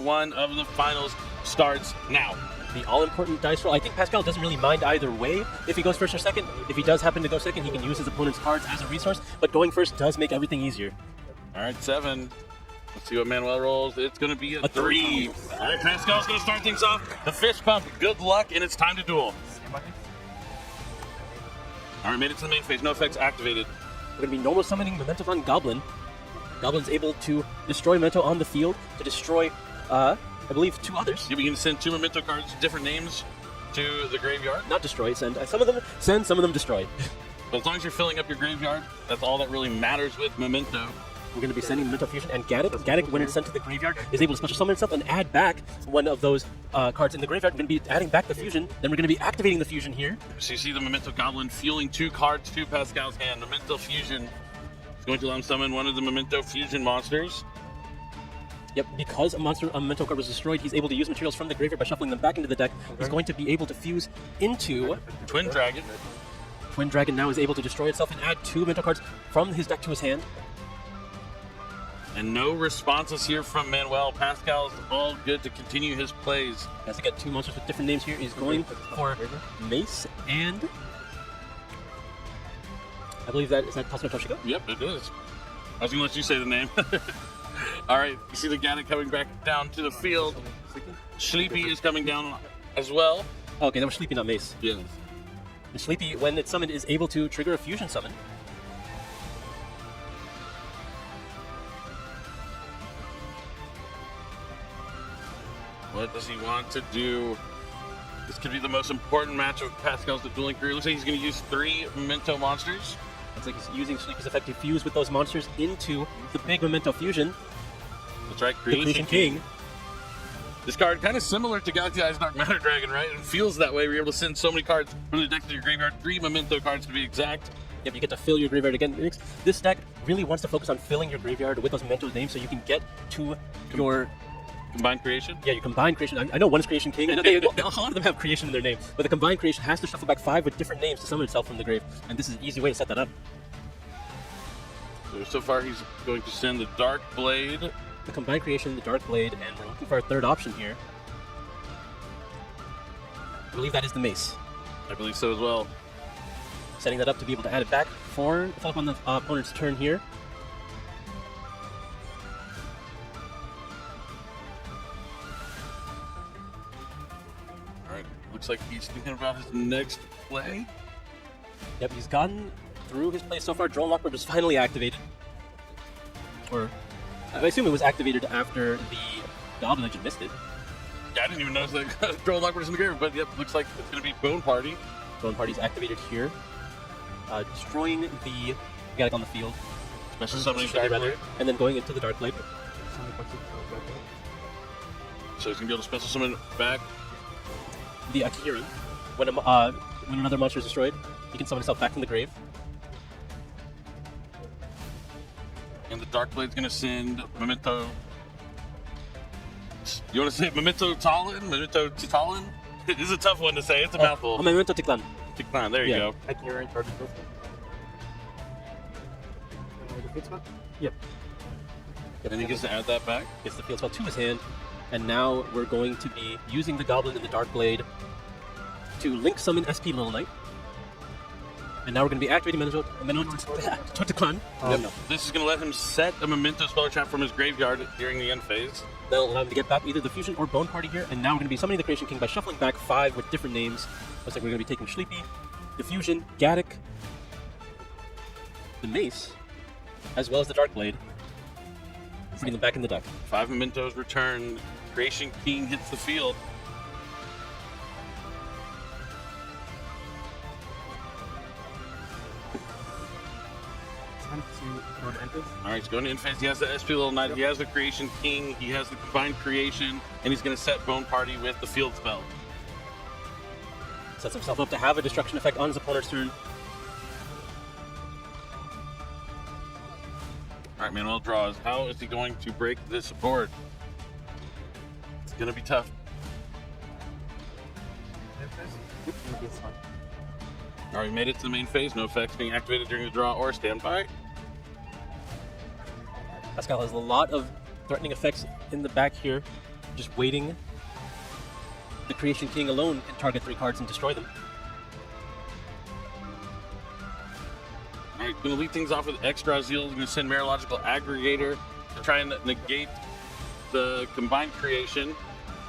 one of the finals starts now. The all-important dice roll. I think Pascal doesn't really mind either way if he goes first or second. If he does happen to go second, he can use his opponent's cards as a resource, but going first does make everything easier. All right, 7. Let's see what Manuel rolls. It's going to be a 3. All right, Pascal's going to start things off. The fist pump. Good luck, and it's time to duel. All right, made it to the main phase. No effects activated. We're going to be normal summoning Memento on Goblin. Goblin's able to destroy Memento on the field to destroy, I believe, 2 others. You can send 2 Memento cards, different names, to the graveyard. Not destroy, send. Some of them send, some of them destroy. But as long as you're filling up your graveyard, that's all that really matters with Memento. We're going to be sending Memento Fusion and Gaddock. Gaddock, when it's sent to the graveyard, is able to special summon itself and add back one of those cards in the graveyard. We're going to be adding back the Fusion. Then we're going to be activating the Fusion here. So you see the Memento Goblin fueling 2 cards to Pascal's hand. Memento Fusion is going to allow him to summon one of the Memento Fusion monsters. Yep, because a Memento card was destroyed, he's able to use materials from the graveyard by shuffling them back into the deck. He's going to be able to fuse into Twin Dragon. Twin Dragon now is able to destroy itself and add 2 Memento cards from his deck to his hand. And no responses here from Manuel. Pascal's all good to continue his plays. Has to get 2 monsters with different names here. He's going for Mace and... I believe that is that Tasuma Toshiko? Yep, it is. I was going to let you say the name. All right, you see the Gaddock coming back down to the field. Sleepy is coming down as well. Oh, okay, that was Sleepy, not Mace. Yes. And Sleepy, when it's summoned, is able to trigger a fusion summon. What does he want to do? This could be the most important match of Pascal's dueling career. Looks like he's going to use 3 Memento monsters. It's like he's using Sleepy's effect to fuse with those monsters into the big Memento Fusion. That's right, The Creation King. This card kind of similar to Galaxy Eyes Dark Matter Dragon, right? It feels that way. We're able to send so many cards from the deck to your graveyard. 3 Memento cards to be exact. Yep, you get to fill your graveyard again. This deck really wants to focus on filling your graveyard with those Memento names so you can get to your... Combined Creation? Yeah, your Combined Creation. I know one is Creation King. I know a lot of them have Creation in their name. But the Combined Creation has to shuffle back 5 with different names to summon itself from the grave. And this is an easy way to set that up. So far he's going to send the Dark Blade. The Combined Creation, the Dark Blade, and we're looking for our 3rd option here. I believe that is the Mace. I believe so as well. Setting that up to be able to add it back for fill up on the opponent's turn here. Alright, looks like he's thinking about his next play. Yep, he's gotten through his play so far. Drone Lockbird was finally activated. Or, I assume it was activated after the Goblin Legend missed it. Yeah, I didn't even notice that Drone Lockbird is in the grave, but yep, looks like it's going to be Bone Party. Bone Party's activated here. Destroying the Gaddock on the field. Special summoning rather, and then going into the Dark Blade. So he's going to be able to special summon back. The Akira. When another monster is destroyed, he can summon himself back from the grave. And the Dark Blade's going to send Memento... You want to say Memento Talon? Memento Talon? It is a tough one to say. It's a mouthful. Memento Tiklan. Tiklan, there you go. Akira in charge of this one. Yep. And he gets to add that back. Gets the field spell to his hand. And now we're going to be using the Goblin and the Dark Blade to link summon SP Little Knight. And now we're going to be activating Memento Tiklan. Yep. This is going to let him set a Memento spell trap from his graveyard during the end phase. That'll allow him to get back either the Fusion or Bone Party here. And now we're going to be summoning the Creation King by shuffling back 5 with different names. Looks like we're going to be taking Sleepy, the Fusion, Gaddock, the Mace, as well as the Dark Blade. Putting them back in the deck. 5 Mementos return. Creation King hits the field. Alright, he's going to end phase. He has the SP Little Knight, he has the Creation King, he has the Combined Creation, and he's going to set Bone Party with the field spell. Sets himself up to have a destruction effect on his opponent's turn. Alright, Manuel draws. How is he going to break this board? It's going to be tough. Alright, made it to the main phase. No effects being activated during the draw or standby. Pascal has a lot of threatening effects in the back here. just waiting. The Creation King alone can target 3 cards and destroy them. Alright, gonna lead things off with Extraziel. Gonna send Marological Aggregator to try and negate the combined creation.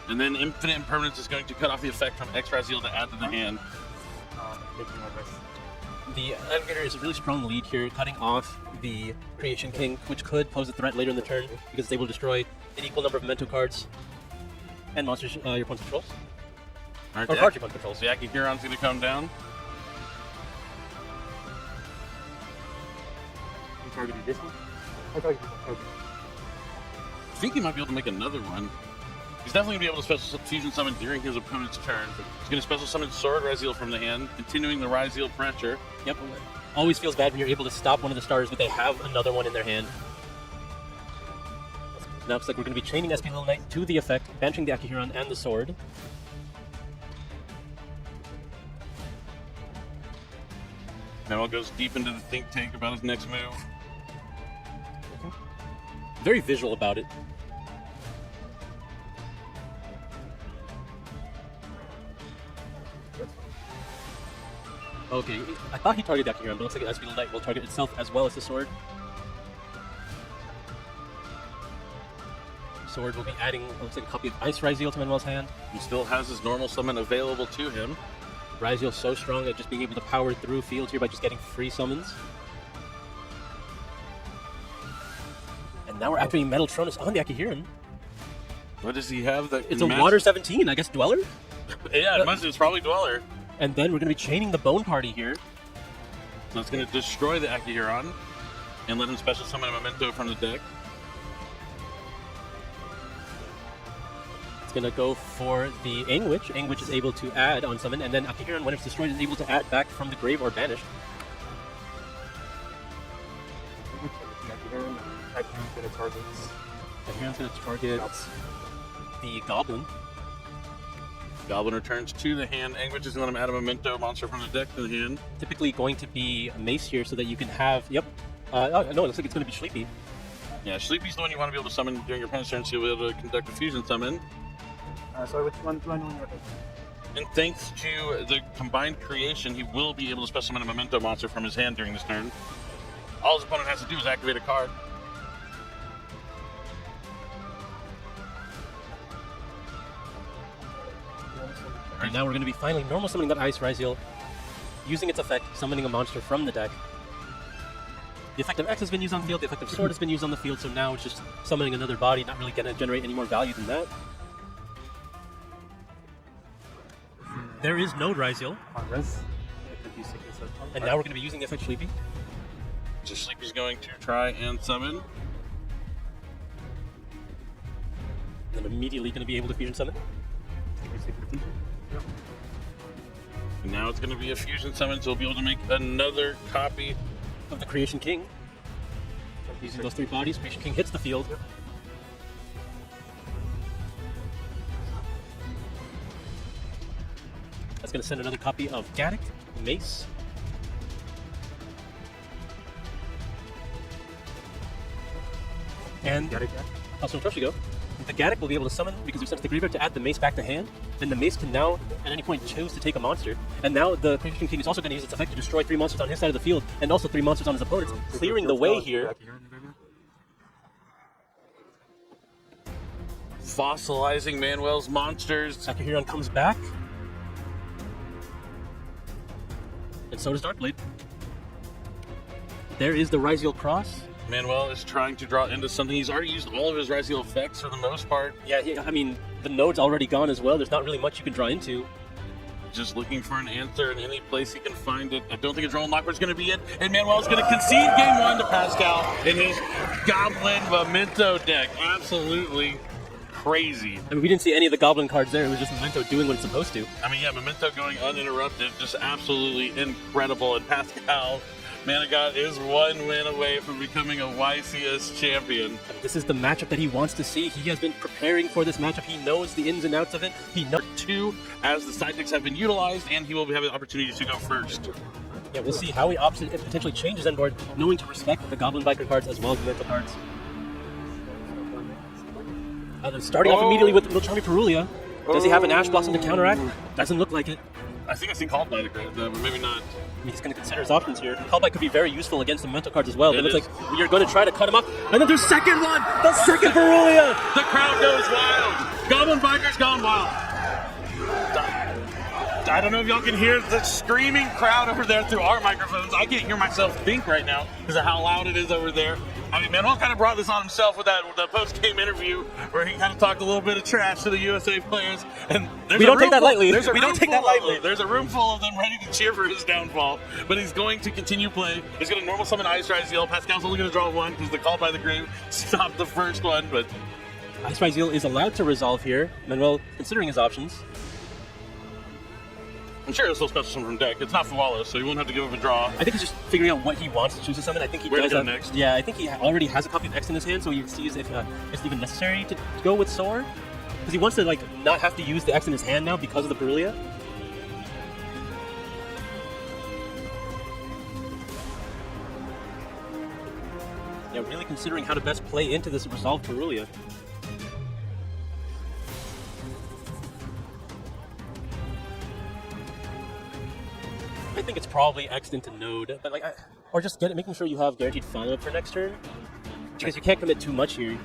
And then Infinite Impermanence is going to cut off the effect from Extraziel to add to the hand. Making my best. The Aggregator is a really strong lead here, cutting off the Creation King, which could pose a threat later in the turn because it's able to destroy an equal number of memento cards and monsters your opponent controls. Alright, Or cards your opponent controls. the Akihiron's gonna come down. You targeted this one? I targeted this one. Okay. I think he might be able to make another one. He's definitely going to be able to special fusion summon during his opponent's turn. He's going to special summon Sword Raziel from the hand, continuing the Raziel pressure. Yep. Always feels bad when you're able to stop one of the stars, but they have another one in their hand. Now looks like we're going to be chaining SP Little Knight to the effect, banishing the Akihiron and the sword. Manuel goes deep into the think tank about his next move. Very visual about it. Okay, I thought he targeted the Akihiron, but it looks like SP Little Knight will target itself as well as the sword. Sword will be adding, looks like a copy of Ice Raziel to Manuel's hand. He still has his normal summon available to him. Raziel's so strong at just being able to power through fields here by just getting free summons. And now we're activating Metal Tronus on the Akihiron. What does he have that It's can a match? Water 17, I guess Dweller? Yeah, it's probably Dweller. And then we're going to be chaining the Bone Party here. So it's going to destroy the Akihiron and let him special summon a Memento from the deck. It's going to go for the Anguish. Anguish is able to add on summon, and then Akihiron, when it's destroyed, is able to add back from the grave or banished. Akihiron's gonna target. Akihiron's going to target the Goblin. Goblin returns to the hand. Anguish is going to let him add a Memento monster from the deck to the hand. Typically going to be a Mace here so that you can have, yep. Oh, no, it looks like it's going to be Sleepy. Yeah, Sleepy's the one you want to be able to summon during your opponent's turn, so you'll be able to conduct a fusion summon. Sorry, which one do I know in your head? And thanks to the combined creation, he will be able to special summon a Memento monster from his hand during this turn. All his opponent has to do is activate a card. And now we're going to be finally normal summoning that Ice Raziel, using its effect, summoning a monster from the deck. The effect of X has been used on the field, the effect of Sword has been used on the field, so now it's just summoning another body, not really going to generate any more value than that. There is no Raziel, Congress. and now we're going to be using the effect Sleepy. So Sleepy's going to try and summon. And then immediately going to be able to fusion summon. And now it's going to be a fusion summon, so we'll be able to make another copy. Of the Creation King. Using those 3 bodies, Creation King hits the field. That's going to send another copy of Gaddock, Mace. And also in go. The Gaddock will be able to summon, because we sent to the graveyard, to add the Mace back to hand. Then the Mace can now, at any point, choose to take a monster. And now the Creation King is also going to use its effect to destroy 3 monsters on his side of the field, and also 3 monsters on his opponent's, clearing the way here. Fossilizing Manuel's monsters. Akihiron comes back. And so does Darkblade. There is the Raziel Cross. Manuel is trying to draw into something. He's already used all of his Raziel effects for the most part. Yeah, I mean, the node's already gone as well. There's not really much you can draw into. Just looking for an answer in any place he can find it. I don't think his Roland Lockwood's going to be it. And Manuel's going to concede game 1 to Pascal in his Goblin Memento deck. Absolutely crazy. I mean, we didn't see any of the Goblin cards there. It was just Memento doing what it's supposed to. I mean, yeah, Memento going uninterrupted. Just absolutely incredible. And Pascal Manigat is 1 win away from becoming a YCS champion. This is the matchup that he wants to see. He has been preparing for this matchup. He knows the ins and outs of it. He knows 2 as the side decks have been utilized, and he will have the opportunity to go first. Yeah, we'll see how he potentially changes end board, knowing to respect the Goblin Biker cards as well as the mental cards. Starting off immediately with Milchami Perulia. Does he have an Ash Blossom to counteract? Doesn't look like it. I think I see Called by the Grave, but maybe not. He's going to consider his options here. Callback could be very useful against the mental cards as well. It looks is. like you're going to try to cut him up. And then there's second one! The second Perulia! The crowd goes wild. Goblin Biker's gone wild. I don't know if y'all can hear the screaming crowd over there through our microphones. I can't hear myself think right now because of how loud it is over there. I mean, Manuel kind of brought this on himself with the post-game interview where he kind of talked a little bit of trash to the USA players. And we don't take that lightly. There's a room full of them ready to cheer for his downfall. But he's going to continue play. He's going to normal summon Ice Trizeal. Pascal's only going to draw one because the Call by the Grave stopped the first one. But Ice Trizeal is allowed to resolve here. Manuel considering his options. I'm sure he'll still special summon from deck. It's not Fualo, so he won't have to give up a draw. I think he's just figuring out what he wants to choose to summon. I think he Where does to go have, next? Yeah, I think he already has a copy of X in his hand, so he sees if it's even necessary to go with Soar. Because he wants to not have to use the X in his hand now because of the Perulia. Yeah, really considering how to best play into this resolved Perulia. I think it's probably X'd into Node, but or just making sure you have guaranteed follow-up for next turn, because you can't commit too much here,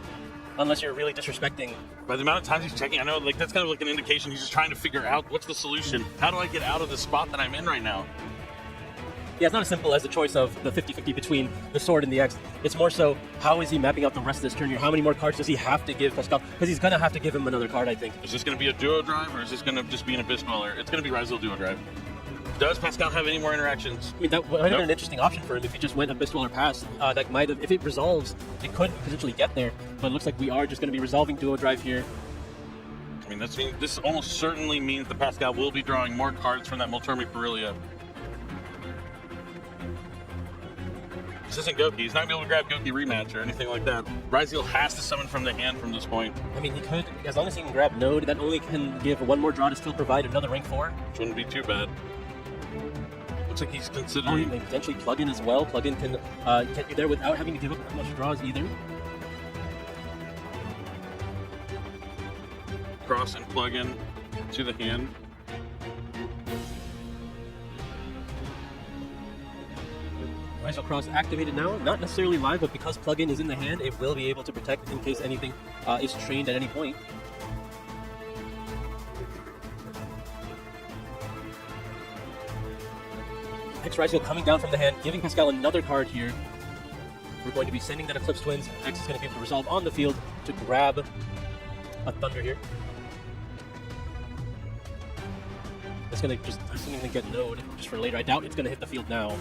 unless you're really disrespecting. By the amount of times he's checking, I know that's kind of like an indication he's just trying to figure out what's the solution. How do I get out of the spot that I'm in right now? Yeah, it's not as simple as the choice of the 50-50 between the Sword and the X. It's more so, how is he mapping out the rest of this turn here? How many more cards does he have to give Pascal? Because he's going to have to give him another card, I think. Is this going to be a Duo Drive, or is this going to just be an Abyss Dweller? It's going to be Ryzel Duo Drive. Does Pascal have any more interactions? I mean, that would have been an interesting option for him if he just went Abyss Dweller past. That might have, if it resolves, it could potentially get there. But it looks like we are just going to be resolving Duo Drive here. I mean, this almost certainly means that Pascal will be drawing more cards from that Moltermi Perulia. This isn't Goki. He's not going to be able to grab Goki rematch or anything like that. Ryzeal has to summon from the hand from this point. I mean, he could, as long as he can grab Node, that only can give one more draw to still provide another rank 4. Which wouldn't be too bad. Looks like he's He considering... may potentially plug in as well. Plug in can get you there without having to give up that much draws either. Cross and plug in to the hand. Ryzeal Cross activated now, not necessarily live, but because plug-in is in the hand, it will be able to protect in case anything is trained at any point. X Ryzeal coming down from the hand, giving Pascal another card here. We're going to be sending that Eclipse Twins. X is going to be able to resolve on the field to grab a Thunder here. It's going to just, I'm going to get Node just for later. I doubt it's going to hit the field now.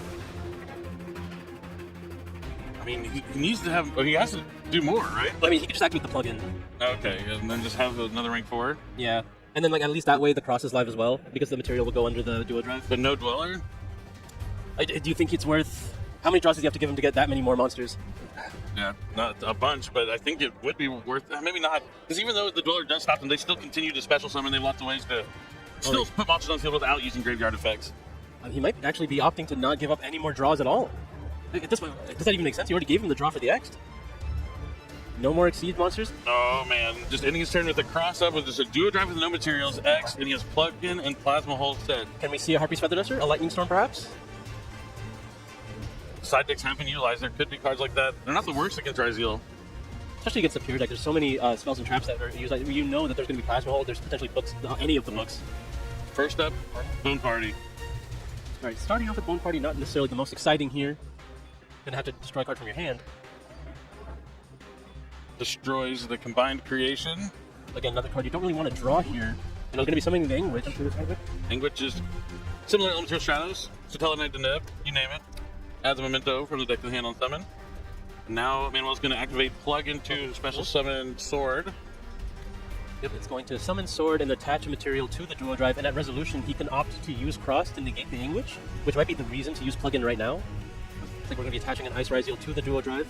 I mean, he needs to have... he has to do more, right? I mean, he can just activate the plugin. Okay, and then just have another rank 4. Yeah. And then, at least that way the cross is live as well, because the material will go under the Duo Drive. But no Dweller? Do you think it's worth... How many draws does he have to give him to get that many more monsters? Yeah, not a bunch, but I think it would be worth... maybe not. Because even though the Dweller does stop them, they still continue to special summon. They have lots of ways to still put monsters on the field without using graveyard effects. He might actually be opting to not give up any more draws at all. At this point, does that even make sense? You already gave him the draw for the X. No more Exceed monsters? Oh man, just ending his turn with a cross up with just a Duo Drive with no materials, X, and he has Plug-in and Plasma Hole set. Can we see a Harpy's Feather Duster? A Lightning Storm perhaps? Side decks have been utilized. There could be cards like that. They're not the worst against Ryzeal. Especially against the pure deck. There's so many spells and traps that are used. You know that there's going to be Plasma Hole. There's potentially books, any of the books. First up, Bone Party. Alright, starting off with Bone Party, not necessarily the most exciting here. Gonna have to destroy a card from your hand. Destroys the combined creation. Again, another card you don't really want to draw here. And it's gonna be something in the Anguish. Anguish is similar to Elemental Shadows. Satella Knight to Nib, you name it. Adds a memento from the deck to the hand on summon. Now Manuel's gonna activate Plug into Special Summon Sword. Yep, it's going to summon Sword and attach a material to the Duo Drive, and at resolution he can opt to use Cross to negate the Anguish, which might be the reason to use Plug-in right now. It's like we're going to be attaching an Ice Ryzeal to the Duo Drive.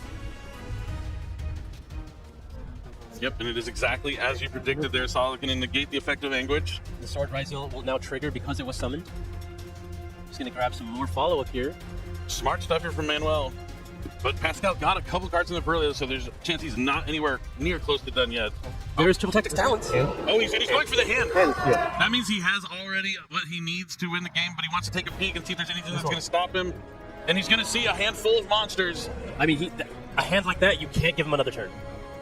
Yep, and it is exactly as you predicted there, Solid going to negate the effect of Anguish. The Sword Ryzeal will now trigger because it was summoned. Just going to grab some more follow-up here. Smart stuff here from Manuel. But Pascal got a couple cards in the Brillia, so there's a chance he's not anywhere near close to done yet. There's Triple Tactics Talents. Oh, he's going for the hand. Yeah. That means he has already what he needs to win the game, but he wants to take a peek and see if there's anything that's going to stop him. And he's going to see a handful of monsters. I mean, a hand like that, you can't give him another turn.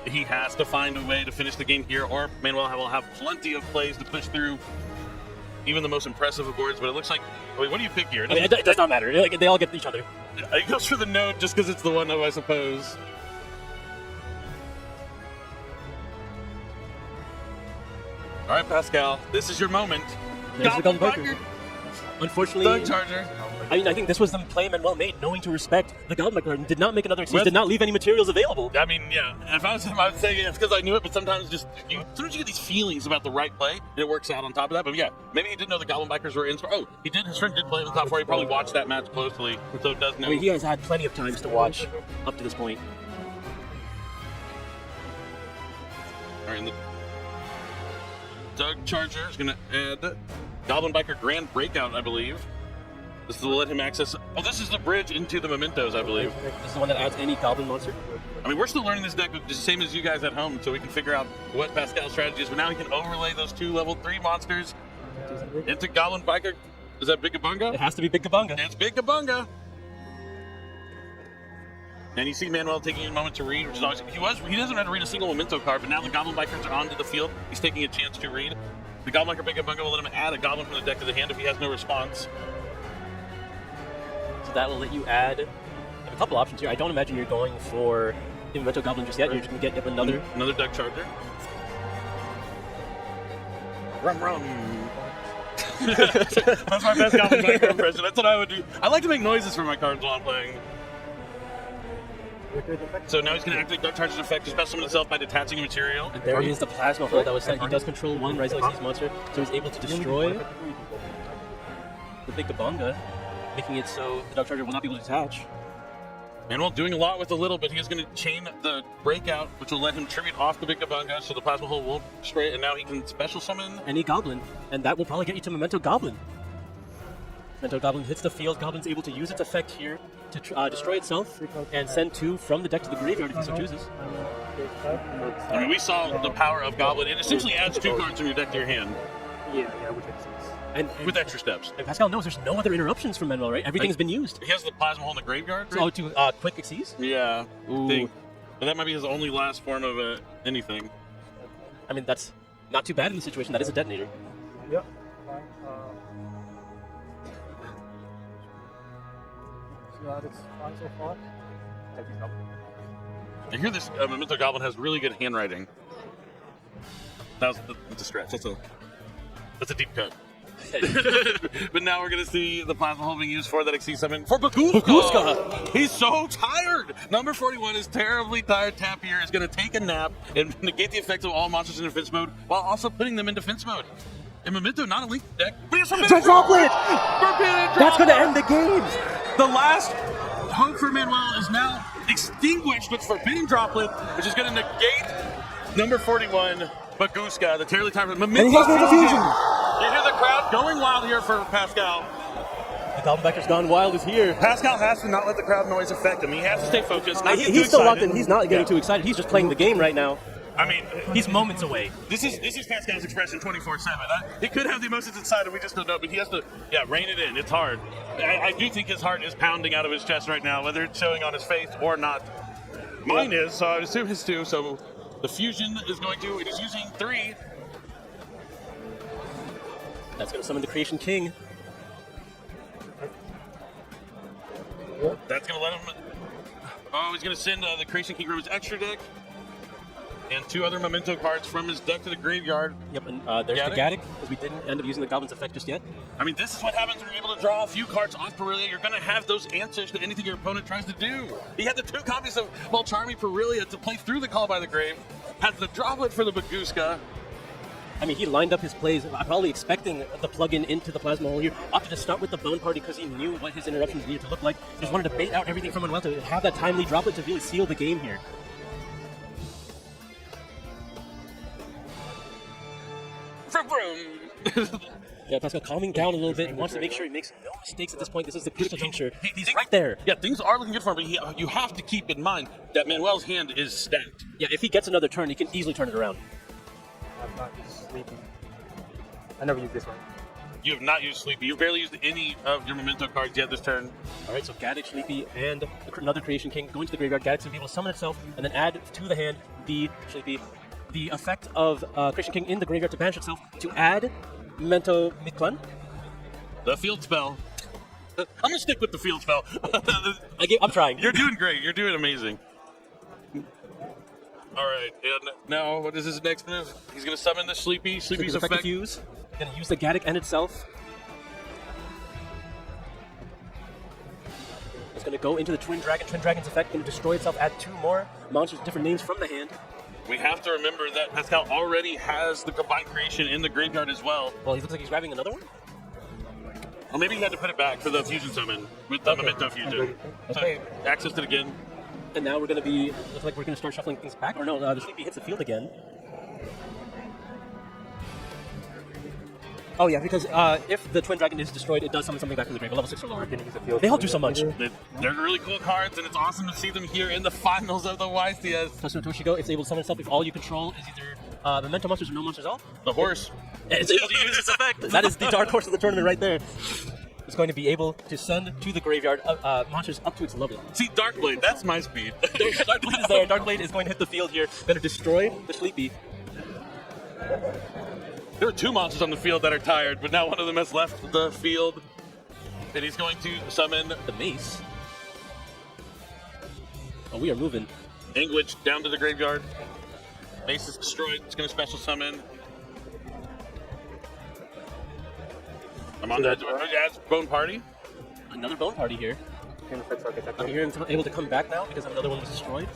He has to find a way to finish the game here, or Manuel will have plenty of plays to push through even the most impressive of boards. But it looks like, wait, what do you pick here? I mean, it does not matter. Like, they all get each other. He goes for the node just because it's the one, I suppose. All right, Pascal, this is your moment. There's the Golden Biker. Unfortunately, Thug Charger. I mean, I think this was the play Manuel made, knowing to respect the Goblin Biker, and did not make another exchange, did not leave any materials available. I mean, yeah. If I was him, I would say it's because I knew it, but sometimes you get these feelings about the right play, and it works out on top of that. But yeah, maybe he didn't know the Goblin Bikers were in. Oh, his friend did play in the top four. He probably watched that match closely, so it does know. I mean, he has had plenty of times to watch up to this point. All right, and the Doug Charger is going to add Goblin Biker Grand Breakout, I believe. This will let him access. Oh, this is the bridge into the mementos, I believe. This is the one that adds any Goblin monster. I mean, we're still learning this deck the same as you guys at home, so we can figure out what Pascal's strategy is. But now he can overlay those two level 3 monsters into Goblin Biker. Is that Big Kabunga? It has to be Big Kabunga. It's Big Kabunga. And you see Manuel taking a moment to read, which is always he doesn't have to read a single memento card, but now the Goblin Bikers are onto the field. He's taking a chance to read. The Goblin Biker Big Kabunga will let him add a Goblin from the deck to the hand if he has no response. So that will let you add a couple options here. I don't imagine you're going for the Memento Goblin just yet. You're just going to get another Doug Charger. Rum rum. That's my best Goblin Biker impression. That's what I would do. I like to make noises for my cards while I'm playing. So now he's going to activate Doug Charger's effect to special summon himself by detaching a material. And there is the Plasma Flow that was said. He does control one Rising Like Seas monster, so he's able to destroy the Big Kabunga, making it so the Doug Charger will not be able to detach. Manuel doing a lot with a little, but he is going to chain the breakout, which will let him tribute off the Big Kabunga, so the Plasma Hole won't destroy it, and now he can special summon any Goblin, and that will probably get you to Memento Goblin. Memento Goblin hits the field. Goblin's able to use its effect here to destroy itself and send 2 from the deck to the graveyard if he so chooses. I mean, we saw the power of Goblin. It essentially adds 2 cards from your deck to your hand. Yeah, which makes sense. And with extra steps. And Pascal knows there's no other interruptions from Manuel, right? Everything's been used. He has the Plasma Hole in the graveyard. Right? Oh, to quick Xyz? Yeah. Ooh. But that might be his only last form of anything. I mean, that's not too bad in the situation. That is a detonator. Yep. It's fine so far. I hear this Memento Goblin has really good handwriting. That's a stretch. That's a deep cut. But now we're going to see the Plasma Hole being used for that Xyz summon for Baguska. He's so tired. Number 41 is terribly tired. Tap here is going to take a nap and negate the effects of all monsters in defense mode while also putting them in defense mode. And Memento, not a link deck, but it's Forbidden Droplet! That's going to end the game! The last hope for Manuel is now extinguished with Forbidden Droplet, which is going to negate number 41, Baguska, the terribly tired Memento. And he has no diffusion! You hear the crowd going wild here for Pascal. The Goblin Biker's gone wild is here. Pascal has to not let the crowd noise affect him. He has to stay focused. He's still locked in. He's not getting too excited. He's just playing the game right now. I mean, he's moments away. This is Pascal's expression 24/7. He could have the emotions inside him, we just don't know, but he has to, rein it in. It's hard. I do think his heart is pounding out of his chest right now, whether it's showing on his face or not. Mine is, so I assume his too. So the fusion is it is using 3. That's going to summon the Creation King. That's going to let him... Oh, he's going to send the Creation King from his extra deck. And 2 other Memento cards from his deck to the graveyard. Yep, and there's the Gaddock, because we didn't end up using the Goblin's effect just yet. I mean, this is what happens when you're able to draw a few cards off Perilia. You're going to have those answers to anything your opponent tries to do. He had the 2 copies of Volcharmi Perilia to play through the Call by the Grave. Has the Droplet for the Baguska. I mean, he lined up his plays, probably expecting the plug-in into the Plasma Hole here. Opted to start with the Bone Party because he knew what his interruptions needed to look like. Just wanted to bait out everything from Manuel to have that timely Droplet to really seal the game here. Vroom, vroom. Yeah, Pascal calming down a little bit. He wants to make sure he makes no mistakes at this point. This is the crucial juncture. He's right there. Yeah, things are looking good for him, but you have to keep in mind that Manuel's hand is stacked. Yeah, if he gets another turn, he can easily turn it around. I'm not used Sleepy. I never use this one. You have not used Sleepy. You've barely used any of your memento cards yet this turn. All right, so Gaddock, Sleepy, and another Creation King go into the graveyard. Gaddock's going to be able to summon itself and then add to the hand the Sleepy. The effect of Creation King in the graveyard to banish itself to add Memento Mictlan. The field spell. I'm going to stick with the field spell. I'm trying. You're doing great. You're doing amazing. All right, and now what is his next move? He's going to summon the Sleepy. Sleepy's effect. Fuse. Going to use the Gaddock and itself. It's going to go into the Twin Dragon. Twin Dragon's effect going to destroy itself, add 2 more monsters, different names from the hand. We have to remember that Pascal already has the combined creation in the graveyard as well. Well, he looks like he's grabbing another one. Or maybe he had to put it back for the fusion summon with the Memento Fusion. Okay. So, accessed it again. And now we're going to be, looks like we're going to start shuffling things back. Or no, the Sleepy hits the field again. Oh yeah, because if the Twin Dragon is destroyed, it does summon something back from the grave, level 6 or lower. They all do so much. They're really cool cards, and it's awesome to see them here in the finals of the YCS. Plus no Toshigo, it's able to summon itself if all you control is either Memento monsters or no monsters at all. The horse. It's able to use its effect. That is the dark horse of the tournament right there. It's going to be able to send to the graveyard monsters up to its level. See, Darkblade, that's my speed. Darkblade is there. Darkblade is going to hit the field here. Going to destroy the Sleepy. There are 2 monsters on the field that are tired, but now one of them has left the field. And he's going to summon The Mace. Oh, we are moving. Anguish down to the graveyard. Mace is destroyed. It's going to special summon. I'm on the edge of it. Bone Party. Another Bone Party here. I'm hearing him able to come back now because another one was destroyed.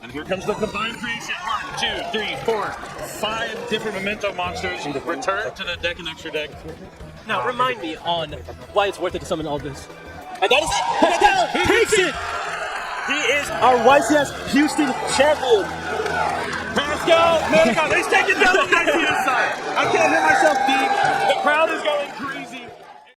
And here comes the combined creation. 1, 2, 3, 4, 5 different memento monsters return to the deck and extra deck. Now, remind me on why it's worth it to summon all this. And that is it! Pascal takes it! He is our YCS Houston champion! Pascal, he's taking down the YCS side. I can't hear myself deep. The crowd is going crazy.